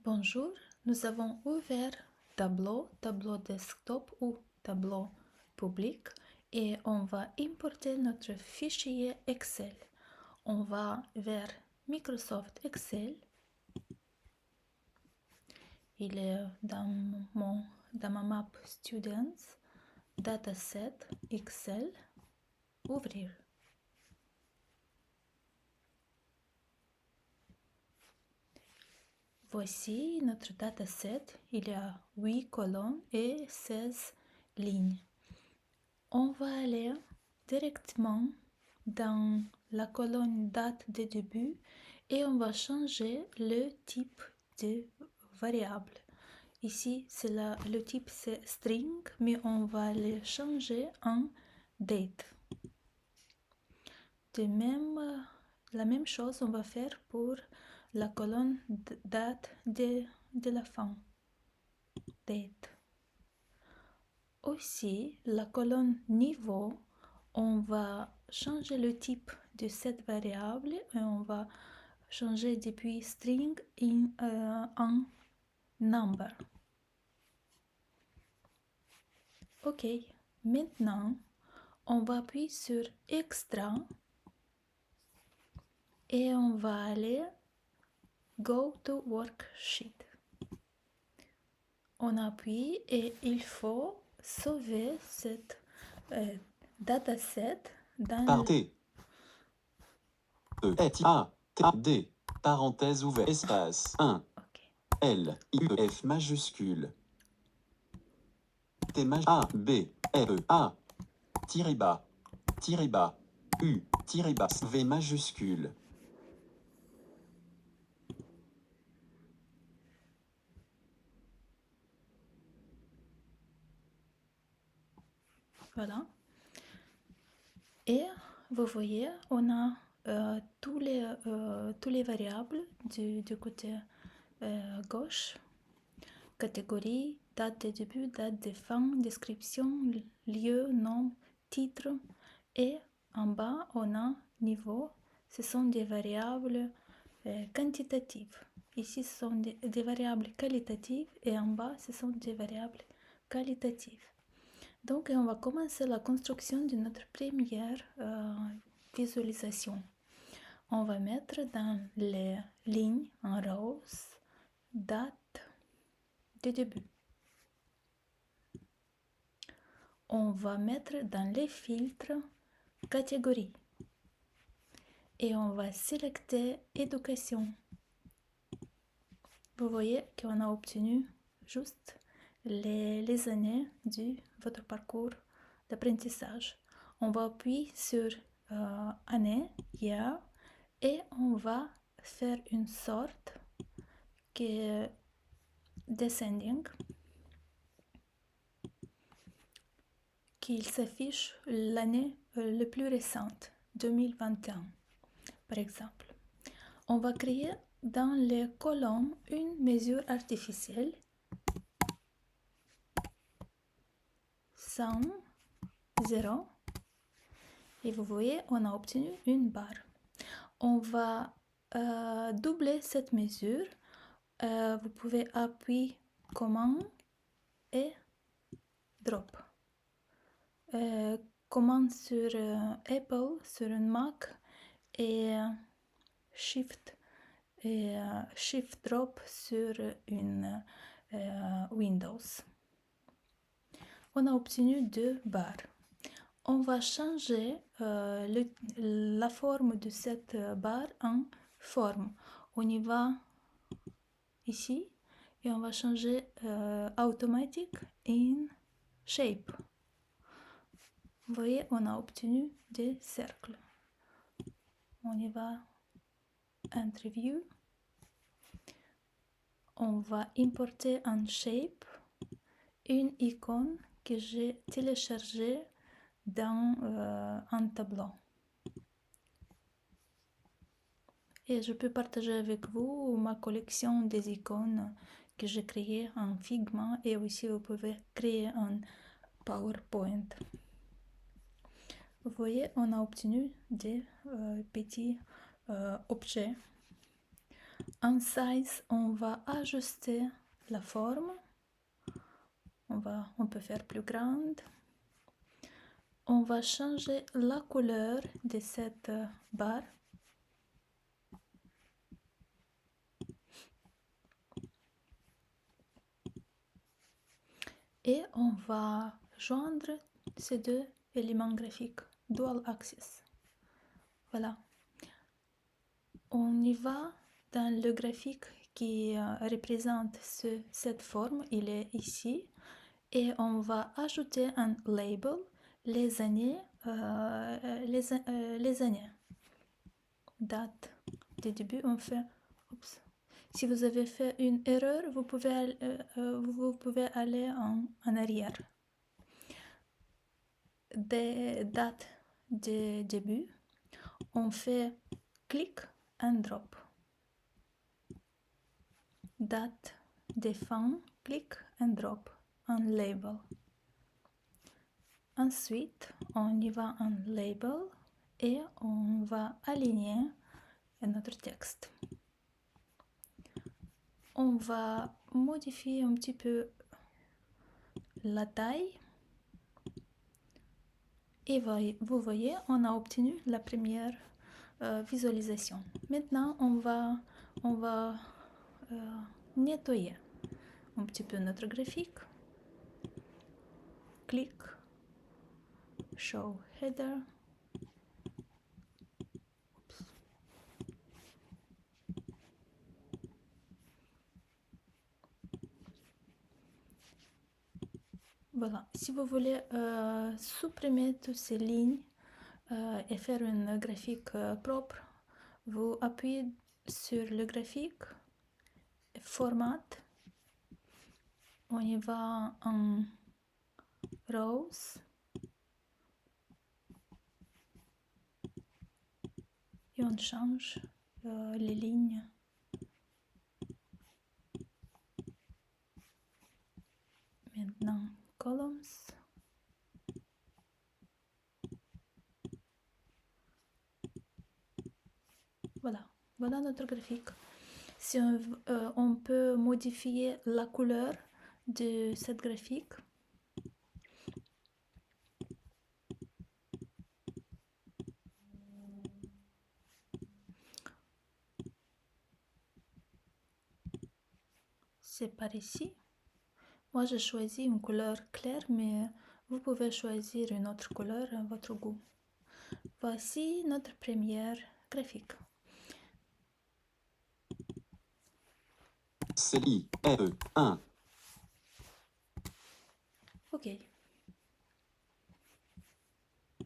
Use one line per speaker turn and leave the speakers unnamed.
Bonjour, nous avons ouvert tableau desktop ou tableau public et on va importer notre fichier Excel. On va vers Microsoft Excel. Il est dans ma map Students, Dataset Excel, ouvrir. Voici notre dataset. Il y a 8 colonnes et 16 lignes. On va aller directement dans la colonne date de début et on va changer le type de variable. Ici, le type c'est string, mais on va le changer en date. La même chose, on va faire pour la colonne date de la fin, date. Aussi, la colonne niveau, on va changer le type de cette variable et on va changer depuis string en number. Ok, maintenant, on va appuyer sur extra et on va aller go to worksheet. On appuie et il faut sauver cette dataset dans
T. E. A. T. D. Parenthèse ouverte. Espace. 1.
Ok.
L. I. E. F majuscule. T. A. B. E. A. Tiré bas. Tiré bas. U. Tiré bas. V majuscule.
Voilà. Et vous voyez, on a tous les variables du côté gauche. Catégorie, date de début, date de fin, description, lieu, nom, titre. Et en bas, on a niveau. Ce sont des variables quantitatives. Ici, ce sont des variables qualitatives et en bas, ce sont des variables qualitatives. Donc, on va commencer la construction de notre première visualisation. On va mettre dans les lignes en rose date de début. On va mettre dans les filtres catégorie et on va sélectionner éducation. Vous voyez qu'on a obtenu juste les années de votre parcours d'apprentissage. On va appuyer sur année, year, et on va faire une sorte qui est descending, qu'il s'affiche l'année la plus récente, 2021, par exemple. On va créer dans les colonnes une mesure artificielle 100, 0, et vous voyez, on a obtenu une barre. On va doubler cette mesure. Vous pouvez appuyer commande et drop. Commande sur Apple, sur un Mac et Shift drop sur une Windows. On a obtenu 2 barres. On va changer la forme de cette barre en forme. On y va ici et on va changer automatic in shape. Vous voyez, on a obtenu des cercles. On y va interview. On va importer en shape une icône que j'ai téléchargée dans un tableau. Et je peux partager avec vous ma collection des icônes que j'ai créées en Figma et aussi vous pouvez créer en PowerPoint. Vous voyez, on a obtenu des petits objets. En size, on va ajuster la forme. On peut faire plus grande. On va changer la couleur de cette barre. Et on va joindre ces deux éléments graphiques, dual axis. Voilà. On y va dans le graphique qui représente cette forme, il est ici. Et on va ajouter un label, les années, les années. Date de début, on fait... Oups. Si vous avez fait une erreur, vous pouvez aller en arrière. Des dates de début, on fait click and drop. Date de fin, click and drop, un label. Ensuite, on y va en label et on va aligner notre texte. On va modifier un petit peu la taille. Et vous voyez, on a obtenu la première visualisation. Maintenant, on va nettoyer un petit peu notre graphique. Clic, show header. Oups. Voilà, si vous voulez supprimer toutes ces lignes et faire un graphique propre, vous appuyez sur le graphique, format, on y va en rows, et on change les lignes. Maintenant, columns. Voilà, voilà notre graphique. Si on peut modifier la couleur de cette graphique. C'est par ici. Moi, j'ai choisi une couleur claire, mais vous pouvez choisir une autre couleur à votre goût. Voici notre première graphique.
CI, RE, 1.
Ok.